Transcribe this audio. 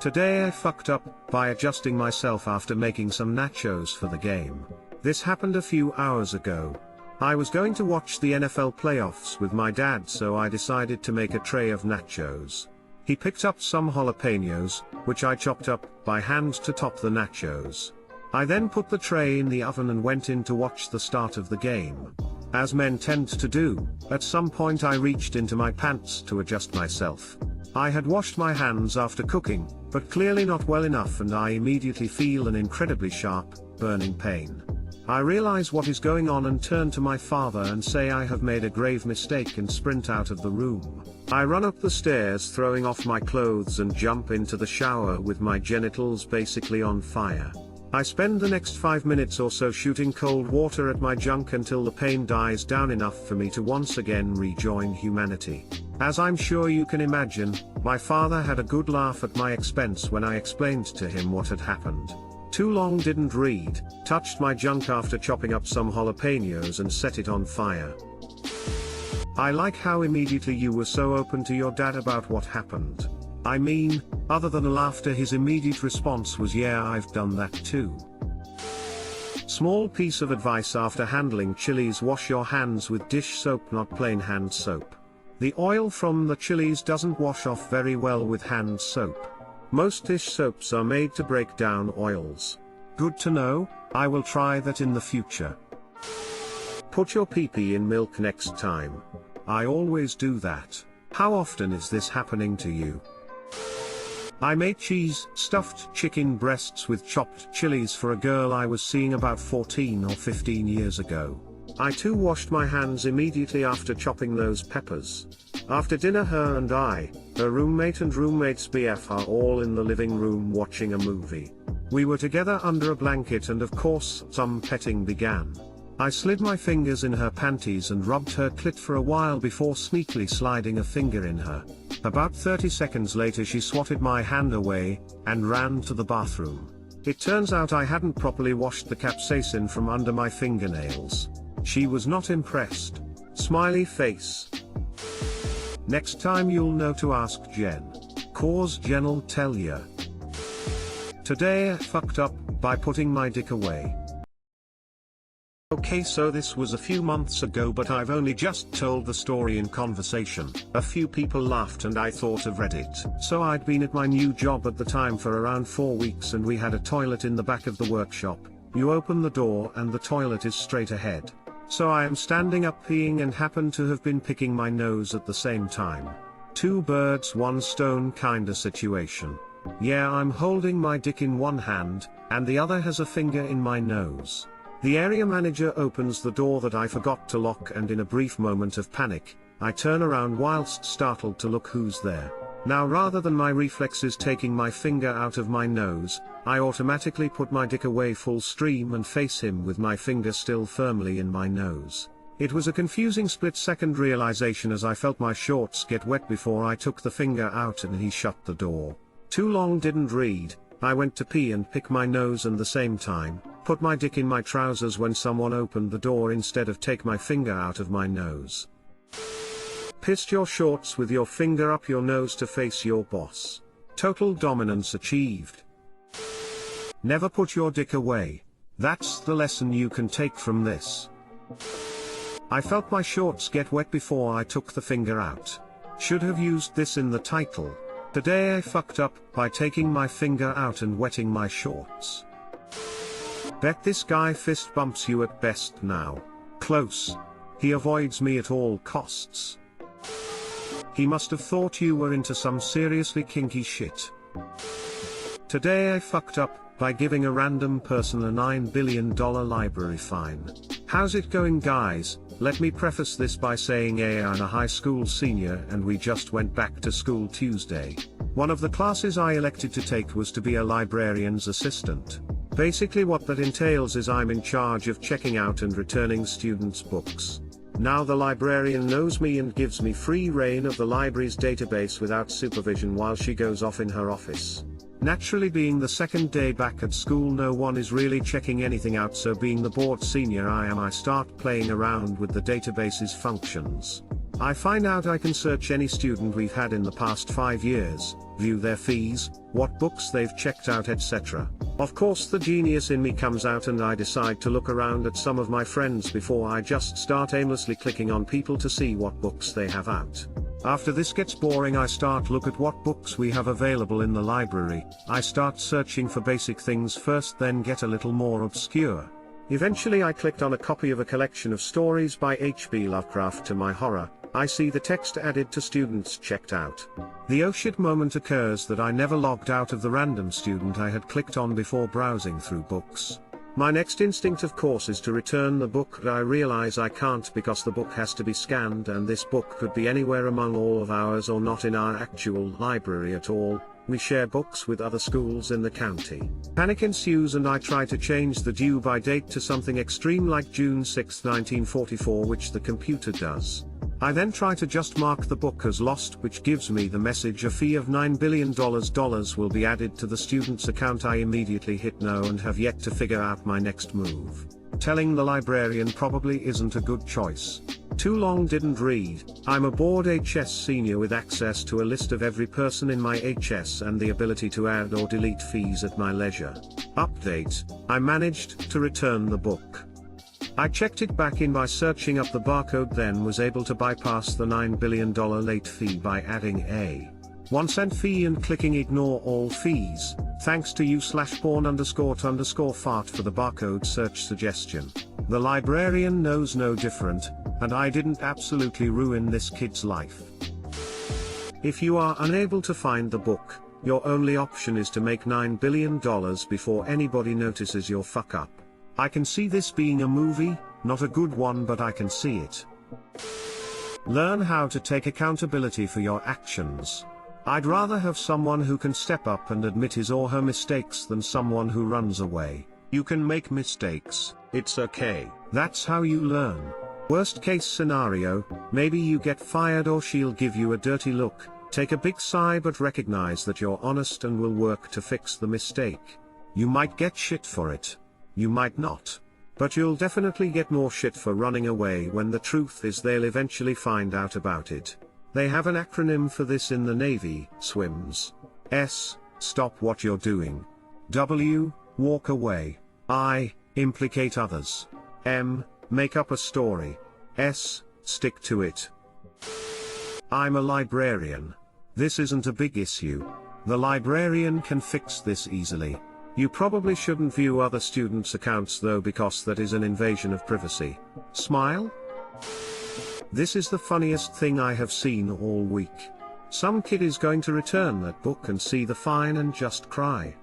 Today I fucked up by adjusting myself after making some nachos for the game. This happened a few hours ago. I was going to watch the NFL playoffs with my dad, so I decided to make a tray of nachos. He picked up some jalapenos, which I chopped up by hand to top the nachos. I then put the tray in the oven and went in to watch the start of the game. As men tend to do, at some point I reached into my pants to adjust myself. I had washed my hands after cooking, but clearly not well enough, and I immediately feel an incredibly sharp, burning pain. I realize what is going on and turn to my father and say I have made a grave mistake and sprint out of the room. I run up the stairs throwing off my clothes and jump into the shower with my genitals basically on fire. I spend the next 5 minutes or so shooting cold water at my junk until the pain dies down enough for me to once again rejoin humanity. As I'm sure you can imagine, my father had a good laugh at my expense when I explained to him what had happened. Too long didn't read, touched my junk after chopping up some jalapenos and set it on fire. I like how immediately you were so open to your dad about what happened. I mean, other than laughter, his immediate response was, "Yeah, I've done that too." Small piece of advice after handling chilies: wash your hands with dish soap, not plain hand soap. The oil from the chilies doesn't wash off very well with hand soap. Most dish soaps are made to break down oils. Good to know, I will try that in the future. Put your pee-pee in milk next time. I always do that. How often is this happening to you? I made cheese stuffed chicken breasts with chopped chilies for a girl I was seeing about 14 or 15 years ago. I too washed my hands immediately after chopping those peppers. After dinner, her and I, her roommate and roommate's BF, are all in the living room watching a movie. We were together under a blanket and of course some petting began. I slid my fingers in her panties and rubbed her clit for a while before sneakily sliding a finger in her. About 30 seconds later she swatted my hand away, and ran to the bathroom. It turns out I hadn't properly washed the capsaicin from under my fingernails. She was not impressed. Smiley face. Next time you'll know to ask Jen. Cause Jen'll tell ya. Today I fucked up by putting my dick away. Okay, so this was a few months ago, but I've only just told the story in conversation. A few people laughed and I thought of Reddit. So I'd been at my new job at the time for around 4 weeks and we had a toilet in the back of the workshop. You open the door and the toilet is straight ahead. So I am standing up peeing and happen to have been picking my nose at the same time. Two birds, one stone kinda situation. Yeah, I'm holding my dick in one hand, and the other has a finger in my nose. The area manager opens the door that I forgot to lock, and in a brief moment of panic, I turn around whilst startled to look who's there. Now, rather than my reflexes taking my finger out of my nose, I automatically put my dick away full stream and face him with my finger still firmly in my nose. It was a confusing split-second realization as I felt my shorts get wet before I took the finger out and he shut the door. Too long didn't read, I went to pee and pick my nose and the same time, put my dick in my trousers when someone opened the door instead of take my finger out of my nose. Pissed your shorts with your finger up your nose to face your boss. Total dominance achieved. Never put your dick away. That's the lesson you can take from this. I felt my shorts get wet before I took the finger out. Should have used this in the title. Today I fucked up by taking my finger out and wetting my shorts. Bet this guy fist bumps you at best now. Close. He avoids me at all costs. He must have thought you were into some seriously kinky shit. Today I fucked up by giving a random person a $9 billion library fine. How's it going, guys? Let me preface this by saying I'm a high school senior and we just went back to school Tuesday. One of the classes I elected to take was to be a librarian's assistant. Basically what that entails is I'm in charge of checking out and returning students' books. Now the librarian knows me and gives me free reign of the library's database without supervision while she goes off in her office. Naturally, being the second day back at school, no one is really checking anything out, so being the bored senior I start playing around with the database's functions. I find out I can search any student we've had in the past 5 years, view their fees, what books they've checked out, etc. Of course the genius in me comes out and I decide to look around at some of my friends before I just start aimlessly clicking on people to see what books they have out. After this gets boring, I start look at what books we have available in the library. I start searching for basic things first, then get a little more obscure. Eventually I clicked on a copy of a collection of stories by H.P. Lovecraft. To my horror, I see the text added to students checked out. The oh shit moment occurs that I never logged out of the random student I had clicked on before browsing through books. My next instinct of course is to return the book, but I realize I can't because the book has to be scanned and this book could be anywhere among all of ours or not in our actual library at all. We share books with other schools in the county. Panic ensues and I try to change the due by date to something extreme like June 6, 1944, which the computer does. I then try to just mark the book as lost, which gives me the message a fee of $9 billion will be added to the student's account. I immediately hit no and have yet to figure out my next move. Telling the librarian probably isn't a good choice. Too long didn't read. I'm a bored HS senior with access to a list of every person in my HS and the ability to add or delete fees at my leisure. Update: I managed to return the book. I checked it back in by searching up the barcode, then was able to bypass the $9 billion late fee by adding a 1 cent fee and clicking ignore all fees. Thanks to you/porn__fart for the barcode search suggestion. The librarian knows no different, and I didn't absolutely ruin this kid's life. If you are unable to find the book, your only option is to make $9 billion before anybody notices your fuck up. I can see this being a movie, not a good one, but I can see it. Learn how to take accountability for your actions. I'd rather have someone who can step up and admit his or her mistakes than someone who runs away. You can make mistakes, it's okay. That's how you learn. Worst case scenario, maybe you get fired or she'll give you a dirty look. Take a big sigh but recognize that you're honest and will work to fix the mistake. You might get shit for it. You might not. But you'll definitely get more shit for running away when the truth is they'll eventually find out about it. They have an acronym for this in the Navy: SWIMS. S, stop what you're doing. W, walk away. I, implicate others. M, make up a story. S, stick to it. I'm a librarian. This isn't a big issue. The librarian can fix this easily. You probably shouldn't view other students' accounts though, because that is an invasion of privacy. Smile? This is the funniest thing I have seen all week. Some kid is going to return that book and see the fine and just cry.